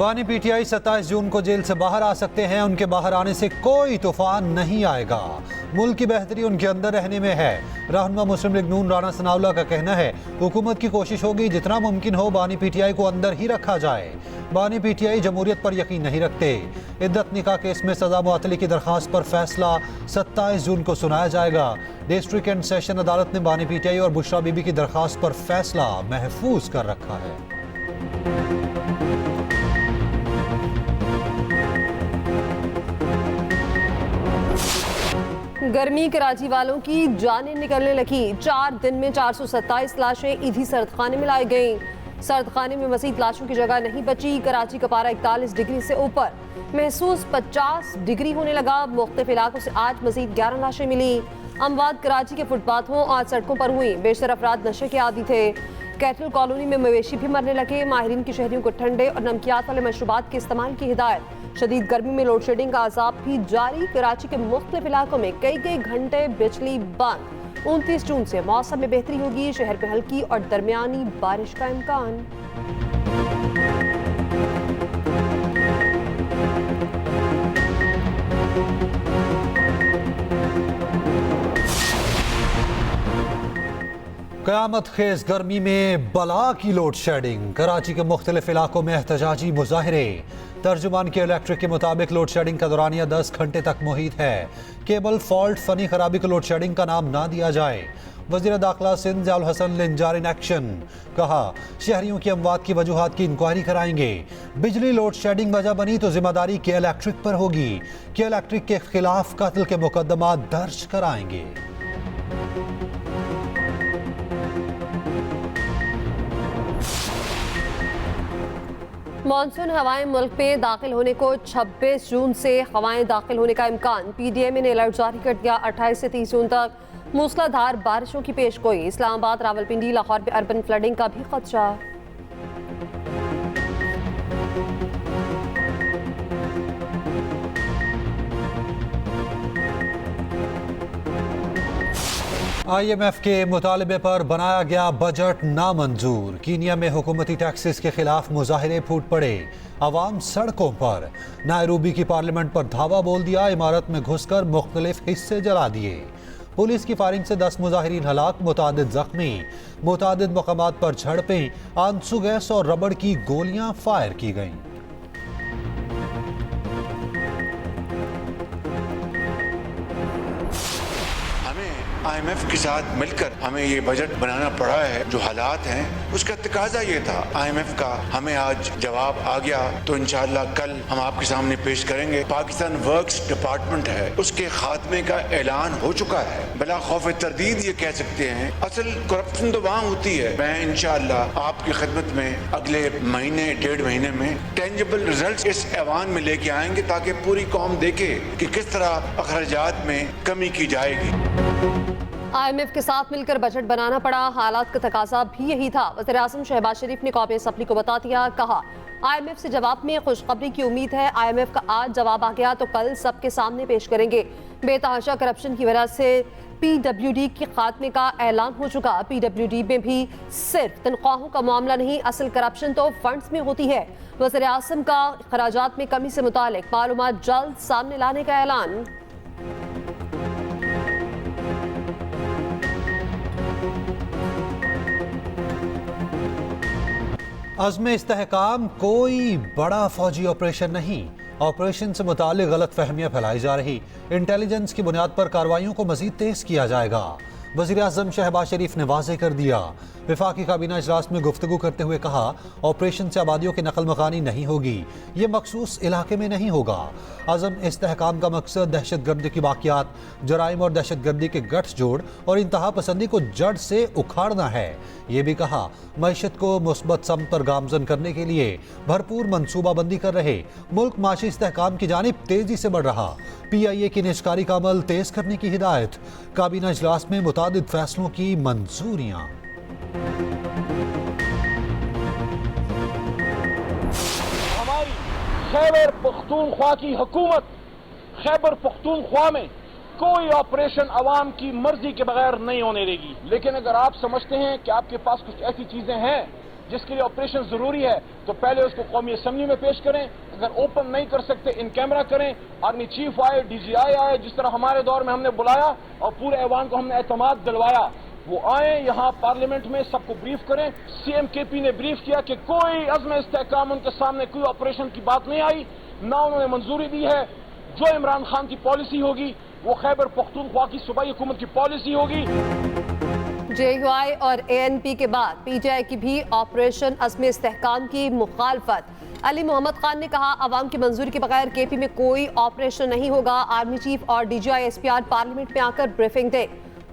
बानी पीटीआई 27 जून को जेल से बाहर आ सकते हैं। उनके बाहर आने से कोई तूफान नहीं आएगा। मुल्क की बेहतरी उनके अंदर रहने में है। रहनुमा मुस्लिम लीग नून राना सनाउल्लाह का कहना है, हुकूमत की कोशिश होगी जितना मुमकिन हो बानी पीटीआई को अंदर ही रखा जाए। बानी पीटीआई जमहूरियत पर यकीन नहीं रखते। इद्दत निकाह केस में सजा मुअत्तली की दरख्वास्त पर फैसला 27 जून को सुनाया जाएगा। डिस्ट्रिक्ट एंड सेशन अदालत ने बानी पीटीआई और बुशरा बीबी की दरख्वास्त पर फैसला महफूज कर रखा है। गर्मी कराची वालों की जानें निकलने लगी। 4 दिन में 427 लाशें ईदी सर्दखाने में लाई गईं। सर्दखाने में मजीद लाशों की जगह नहीं बची। कराची का पारा 41 डिग्री से ऊपर महसूस 50 डिग्री होने लगा। मुख्तलिफ इलाकों से आज मजीद 11 लाशें मिली। अमवात कराची के फुटपाथों और सड़कों पर हुई। बेशतर अफराद नशे के आदी थे। कैटल कॉलोनी में मवेशी भी मरने लगे। माहिरीन की शहरियों को ठंडे और नमकियात वाले मशरूबात के इस्तेमाल की हिदायत। शदीद गर्मी में लोड शेडिंग का अजाब भी जारी। कराची के मुख्तलिफ इलाकों में कई घंटे बिजली बंद। 29 जून से मौसम में बेहतरी होगी। शहर में हल्की और दरमियानी बारिश का इम्कान। क़यामत खेज गर्मी में बला की लोड शेडिंग। कराची के मुख्तलिफ इलाकों में एहतजाजी मुजाहिरे। तर्जुमान के इलेक्ट्रिक के मुताबिक लोड शेडिंग का दौरानिया 10 घंटे तक मुहित है। केबल फॉल्ट फनी खराबी को लोड शेडिंग का नाम ना दिया जाए। वज़ीर दाखिला सिंध ज़ियाउल हसन लिंजार इन एक्शन। कहा, शहरियों की अमवात की वजूहात की इंक्वायरी कराएंगे। बिजली लोड शेडिंग वजह बनी तो जिम्मेदारी के इलेक्ट्रिक पर होगी। के इलेक्ट्रिक के खिलाफ कत्ल के मुकदमा दर्ज कराएंगे। मानसून हवाएं मुल्क में दाखिल होने को 26 जून से हवाएं दाखिल होने का इम्कान। पीडीएमए ने अलर्ट जारी कर दिया। 28 से 30 जून तक मूसलाधार बारिशों की पेशगोई। इस्लामाबाद, रावलपिंडी, लाहौर में अर्बन फ्लडिंग का भी खदशा। IMF के मुतालबे पर बनाया गया बजट नामंजूर। कीनिया में हुकूमती टैक्सेस के खिलाफ मुजाहिरे फूट पड़े। अवाम सड़कों पर। नायरोबी की पार्लियामेंट पर धावा बोल दिया। इमारत में घुसकर मुख्तलिफ हिस्से जला दिए। पुलिस की फायरिंग से 10 मुजाहिरीन हलाक, मुतादिद जख्मी। मुतादिद मकामात पर झड़पें, आंसू गैस और रबड़ की गोलियां फायर की गईं। IMF के साथ मिलकर हमें ये बजट बनाना पड़ा है। जो हालात हैं उसका तकाजा ये था। IMF का हमें आज जवाब आ गया तो इंशाअल्लाह कल हम आपके सामने पेश करेंगे। पाकिस्तान वर्क्स डिपार्टमेंट है, उसके खात्मे का ऐलान हो चुका है। बिला खौफ तरदीद ये कह सकते हैं, असल करप्शन तो वहाँ होती है। मैं इंशाअल्लाह आपकी खिदमत में अगले महीने 1.5 महीने में टेंजिबल रिजल्ट इस ऐवान में लेके आएंगे ताकि पूरी कौम देखे कि किस तरह अखराजात में कमी की जाएगी। IMF के साथ मिलकर बजट बनाना पड़ा। हालात का तकाजा भी यही था। वज़ीर आज़म शहबाज शरीफ ने कौमी असम्बली को बता दिया। कहा, IMF से जवाब में खुशखबरी की उम्मीद है। IMF का आज जवाब आ गया तो कल सबके सामने पेश करेंगे। बेतहाशा करप्शन की वजह से PWD के खात्मे का ऐलान हो चुका। PWD में भी सिर्फ तनख्वाहों का मामला नहीं, असल करप्शन तो फंड्स में होती है। वज़ीर आज़म का खराजात में कमी से मुतालिक मालूमात जल्द सामने लाने का ऐलान। अज़्म इस्तेहकाम कोई बड़ा फौजी ऑपरेशन नहीं। ऑपरेशन से मुतालिक गलत फहमियाँ फैलाई जा रही। इंटेलिजेंस की बुनियाद पर कार्रवाइयों को मजीद तेज किया जाएगा। वज़ीर आज़म शहबाज शरीफ ने वाज़ेह कर दिया। वफाकी काबीना इजलास में गुफ्तगू करते हुए कहा, ऑपरेशन से आबादियों की नकल मकानी नहीं होगी। ये मखसूस इलाके में नहीं होगा। अज़म इस्तेहकाम का मकसद दहशत गर्दी की वाक़यात, जराइम और दहशत गर्दी के गठजोड़ और इंतहा पसंदी को जड़ से उखाड़ना है। ये भी कहा, मईशत को मुस्बत सम पर गामजन करने के लिए भरपूर मनसूबाबंदी कर रहे। मुल्क माशी इस्तेहकाम की जानिब तेजी से बढ़ रहा। PIA की निजकारी का अमल तेज करने की हिदायत। काबीना इजलास में मुतादिद फैसलों की मंजूरियां। हमारी खैबर पख्तूनख्वा की हुकूमत खैबर पख्तूनख्वा में कोई ऑपरेशन अवाम की मर्जी के बगैर नहीं होने देगी। लेकिन अगर आप समझते हैं कि आपके पास कुछ ऐसी चीजें हैं जिसके लिए ऑपरेशन जरूरी है तो पहले उसको कौमी असम्बली में पेश करें। अगर ओपन नहीं कर सकते इन कैमरा करें। आर्मी चीफ आए, DGI आए, जिस तरह हमारे दौर में हमने बुलाया और पूरे ऐवान को हमने एतमाद दिलवाया, वो आए यहाँ पार्लियामेंट में, सबको ब्रीफ करें। CM KP ने ब्रीफ किया कि कोई अज़्म इस्तेहकाम उनके सामने कोई ऑपरेशन की बात नहीं आई, ना उन्होंने मंजूरी दी है। जो इमरान खान की पॉलिसी होगी वो खैबर पख्तूनख्वा की सूबाई हुकूमत की पॉलिसी होगी। JUI और ANP के बाद PTI की भी ऑपरेशन अज़्म इस्तेहकाम की मुखालफत। अली मोहम्मद खान ने कहा, अवाम की मंजूरी के बगैर KP में कोई ऑपरेशन नहीं होगा। आर्मी चीफ और DGI SPR पार्लियामेंट में आकर ब्रीफिंग दे,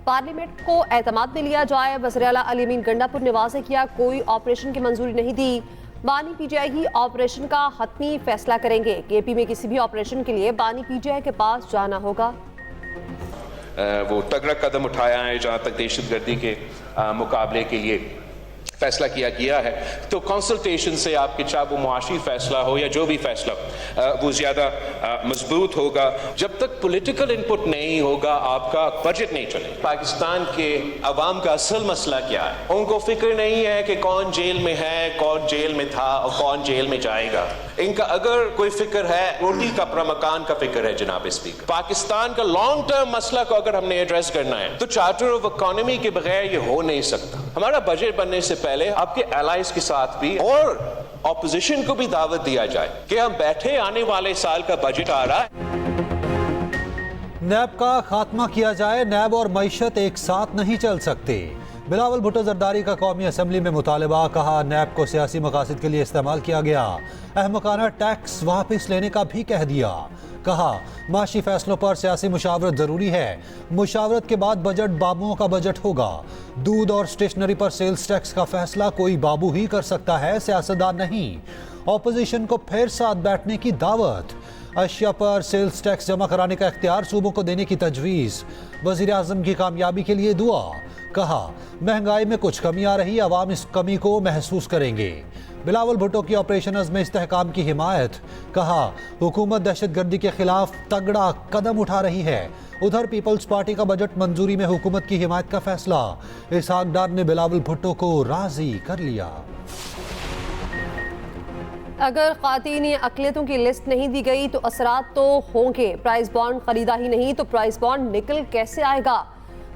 पार्लियामेंट को एतमाद में लिया जाए। वज़ीर आला अली अमीन गंडापुर ने वाज़ेह किया, कोई ऑपरेशन की मंजूरी नहीं दी। बानी PTI ही ऑपरेशन का हतमी फैसला करेंगे। KP में किसी भी ऑपरेशन के लिए बानी PTI के पास जाना होगा। वो तगड़ा कदम उठाया है जहाँ तक दहशतगर्दी के मुकाबले के लिए फैसला किया गया है। तो कंसल्टेशन से आपके चाहे वो मुआशी फैसला हो या जो भी फैसला वो ज़्यादा मजबूत होगा। जब तक पॉलिटिकल इनपुट नहीं होगा आपका बजट नहीं चले। पाकिस्तान के अवाम का असल मसला क्या है? उनको फिक्र नहीं है कि कौन जेल में है, कौन जेल में था और कौन जेल में जाएगा। इनका अगर कोई फिक्र है, रोटी कपड़ा मकान का फिक्र है। जनाब स्पीकर, पाकिस्तान का लॉन्ग टर्म मसला को अगर हमने एड्रेस करना है तो चार्टर ऑफ इकोनॉमी के बगैर ये हो नहीं सकता। हमारा बजट बनने से पहले आपके एलाइज के साथ भी और ऑपोजिशन को भी दावत दिया जाए कि हम बैठे, आने वाले साल का बजट आ रहा है, नैब का खात्मा किया जाए। नैब और मईशत एक साथ नहीं चल सकते। बिलावल भुट्टो जरदारी का कौमी असम्बली में मुतालबा। कहा, नैब को सियासी मकासद के लिए इस्तेमाल किया गया। अहमकाना टैक्स वापस लेने का भी कह दिया। कहा, माशी फैसलों पर सियासी मुशावरत जरूरी है। मुशावरत के बाद बजट बाबुओं का बजट होगा। दूध और स्टेशनरी पर सेल्स टैक्स का फैसला कोई बाबू ही कर सकता है, सियासतदान नहीं। ऑपोजिशन को फिर साथ बैठने की दावत। अशिया पर सेल्स टैक्स जमा कराने का इख्तियार सूबों को देने की तजवीज़। वज़ीर आज़म की कामयाबी के लिए दुआ। कहा, महंगाई में कुछ कमी आ रही, अवाम इस कमी को महसूस करेंगे। बिलावल भुट्टो की ऑपरेशन अज़्म इस्तेहकाम की हिमायत। कहा, हुकूमत दहशतगर्दी के खिलाफ तगड़ा कदम उठा रही है। उधर पीपल्स पार्टी का बजट मंजूरी में हुकूमत की हिमायत का फैसला। इसहाक डार ने बिलावल भुट्टो को राजी कर लिया। अगर ख़ातीनी अक़लियतों की लिस्ट नहीं दी गई तो असरात तो होंगे। प्राइस बॉन्ड खरीदा ही नहीं तो प्राइस बॉन्ड निकल कैसे आएगा?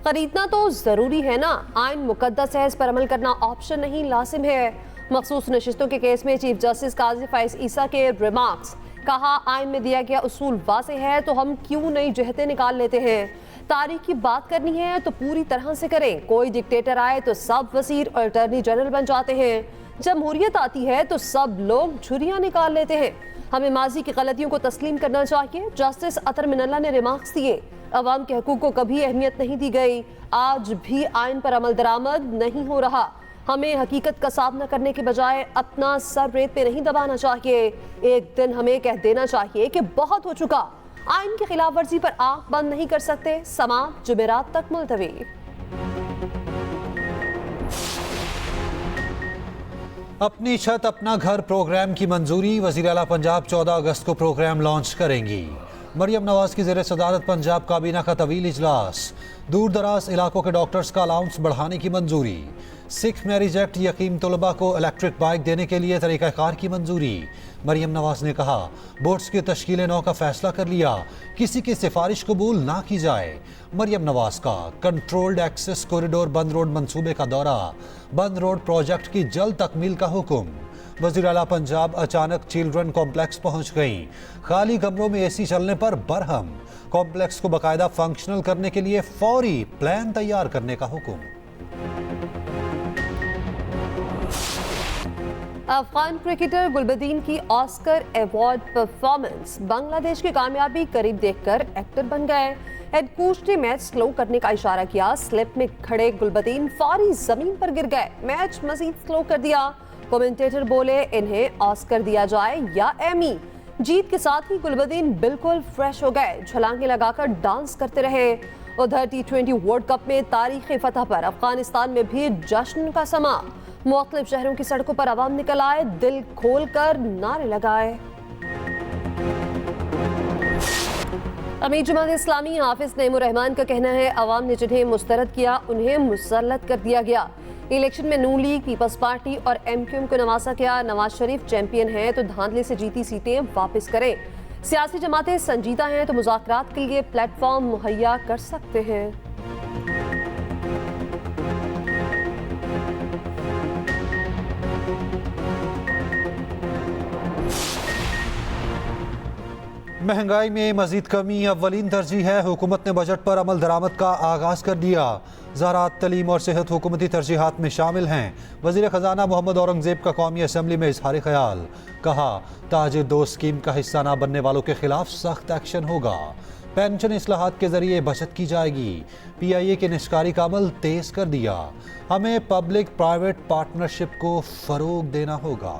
खरीदना तो ज़रूरी है ना। आइन मुकद्दस है, इस पर अमल करना ऑप्शन नहीं, लाजिम है। मखसूस नशिस्तों के केस में चीफ जस्टिस काजी फाइज ईसा के रिमार्क्स। कहा, आइन में दिया गया उसूल वाज़ेह है तो हम क्यों नई जहतें निकाल लेते हैं। तारीख की बात करनी है तो पूरी तरह से करें। कोई डिक्टेटर आए तो सब वजीर और अटर्नी जनरल बन जाते हैं। जमहूरियत आती है तो सब लोग छुरियां निकाल लेते हैं। हमें माजी की गलतियों को तस्लीम करना चाहिए। जस्टिस अतर मिनल्ला ने रिमार्क्स दिए, अवाम के हकूक को कभी अहमियत नहीं दी गई, आज भी आइन पर अमल दरामद नहीं हो रहा। हमें हकीकत का सामना करने के बजाय अपना सर रेत पे नहीं दबाना चाहिए। एक दिन हमें कह देना चाहिए कि बहुत हो चुका। आइन की खिलाफ वर्जी पर आंख बंद नहीं कर सकते। समाअत जुमेरात तक मुलतवी। अपनी छत अपना घर प्रोग्राम की मंजूरी। वज़ीर आला पंजाब 14 अगस्त को प्रोग्राम लॉन्च करेंगी। मरियम नवाज की ज़ेर सदारत पंजाब काबीना का तवील इजलास। दूर दराज इलाकों के डॉक्टर्स का अलाउंस बढ़ाने की मंजूरी। सिख मैरिज एक्ट यकीम तलबा को इलेक्ट्रिक बाइक देने के लिए तरीक़ाकार की मंजूरी। मरियम नवाज ने कहा, बोर्ड्स की तश्कील नौ का फैसला कर लिया, किसी की सिफारिश कबूल ना की जाए। मरियम नवाज का कंट्रोल्ड एक्सेस कॉरिडोर बंद रोड मंसूबे का दौरा। बंद रोड प्रोजेक्ट की जल्द तकमील का हुक्म। वज़ीर आला पंजाब अचानक चिल्ड्रन कॉम्प्लेक्स पहुंच गईं। खाली कमरों में AC चलने पर बरहम। कॉम्प्लेक्स को बाकायदा फंक्शनल करने के लिए फौरी प्लान तैयार करने का हुक्म। अफगान क्रिकेटर गुलबदीन की ऑस्कर अवार्ड परफॉर्मेंस। बांग्लादेश की कामयाबी करीब देखकर एक्टर बन गए। हेड कोच ने मैच स्लो करने का इशारा किया। स्लिप में खड़े गुलबदीन फौरी जमीन पर गिर गए। मैच मजीद स्लो कर दिया। कमेंटेटर बोले, इन्हें ऑस्कर दिया जाए या एमी। जीत के साथ ही गुलबदीन बिल्कुल फ्रेश हो गए, छलांगे लगाकर डांस करते रहे। उधर T20 वर्ल्ड कप में तारीखी फतह पर अफगानिस्तान में भी जश्न का समा। मुख्तलिफ शहरों की सड़कों पर आवाम निकल आए, दिल खोल कर नारे लगाए। अमीर जमात इस्लामी हाफिज नईमुर रहमान का कहना है, अवाम ने जिन्हें मुस्तरद किया उन्हें मुसल्लत कर दिया गया। इलेक्शन में नून लीग, पीपल्स पार्टी और MQM को नवाजा गया। नवाज शरीफ चैंपियन हैं तो धांधले से जीती सीटें वापस करें। सियासी जमातें संजीदा हैं तो मुज़ाकरात के लिए प्लेटफॉर्म मुहैया कर सकते हैं। महंगाई में मजीद कमी अव्वलीन तरजीह है। हुकूमत ने बजट पर अमल दरामद का आगाज कर दिया। ज़राअत, तलीम और सेहत हुकूमती तरजीहात में शामिल हैं। वज़ीर ख़जाना मोहम्मद औरंगज़ेब का कौमी असम्बली में इजहार ख्याल, कहा ताजिर दो स्कीम का हिस्सा न बनने वालों के खिलाफ सख्त एक्शन होगा। पेंशन इस्लाहात के जरिए बचत की जाएगी। PIA के निष्कारी का अमल तेज कर दिया। हमें पब्लिक प्राइवेट पार्टनरशिप को फरोग देना होगा।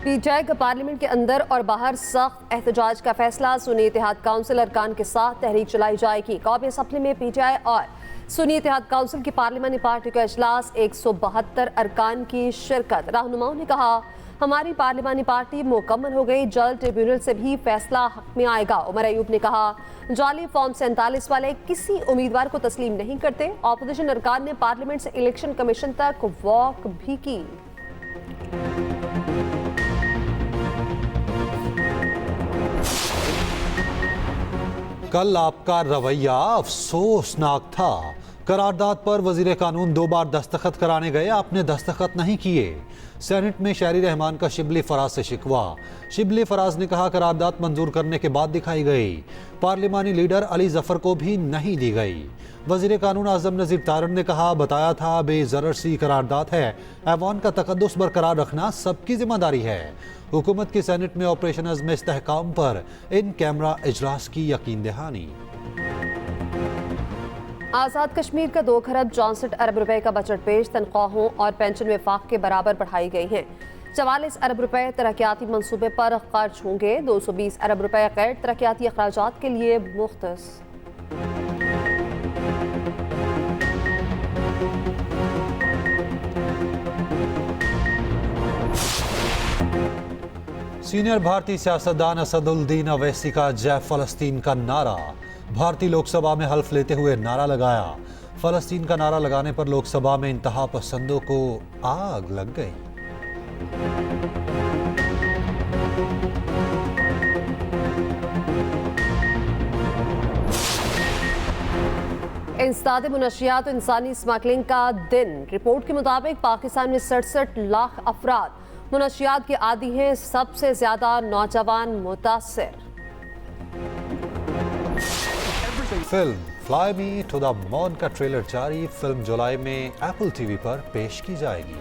PTI का पार्लियामेंट के अंदर और बाहर सख्त एहतजाज का फैसला। सुन्नी इत्तेहाद काउंसिल अरकान के साथ तहरीक चलाई जाएगी। कौमी असम्बली में PTI और सुन्नी इत्तेहाद काउंसिल की पार्लियामानी पार्टी का इजलास, 172 अरकान की शिरकत। रहनुमाओं ने कहा हमारी पार्लियामानी पार्टी मुकम्मल हो गई, जल्द ट्रिब्यूनल से भी फैसला हक में आएगा। उमर अयूब ने कहा जाली फॉर्म 47 वाले किसी उम्मीदवार को तस्लीम नहीं करते। ऑपोजिशन अरकान ने पार्लियामेंट से इलेक्शन कमीशन तक वॉक भी की। कल आपका रवैया अफसोसनाक था। करारदाद पर वजीर कानून 2 बार दस्तखत कराने गए, आपने दस्तखत नहीं किए। सेनेट में शहरी रहमान का शिबली फराज से शिकवा। शिबली फराज ने कहा करारदाद मंजूर करने के बाद दिखाई गई। पार्लिमानी लीडर अली जफर को भी नहीं दी गई। वजीर कानून आजम नज़ीर तारण ने कहा बताया था बेज़रर सी करारदाद है, ऐवान का तकद्दुस बरकरार रखना सबकी जिम्मेदारी है। हुकूमत की सेनेट में ऑपरेशन अज़्म इस्तेहकाम पर इन कैमरा इजलास की यकीन दहानी। आज़ाद कश्मीर का 2 खरब 64 अरब रुपए का बजट पेश। तनख्वाहों और पेंशन विफाक के बराबर बढ़ाई गई हैं। 44 अरब रुपए तरक्याती मंसूबे पर खर्च होंगे। 220 अरब रुपए गैर तरक्याती अखराजात के लिए मुख्तस। सीनियर भारतीय सियासतदान असदुद्दीन अवैसी का जय फलस्तीन का नारा। भारतीय लोकसभा में हल्फ लेते हुए नारा लगाया। फलस्तीन का नारा लगाने पर लोकसभा में इंतहा पसंदों को आग लग गई। इंसदाद मुनशियात और इंसानी स्मगलिंग का दिन। रिपोर्ट के मुताबिक पाकिस्तान में 67 लाख अफराद मुनशियात के आदी हैं, सबसे ज्यादा नौजवान मुतासिर। Film fly me to the moon का ट्रेलर जारी। फिल्म जुलाई में Apple TV पर पेश की जाएगी।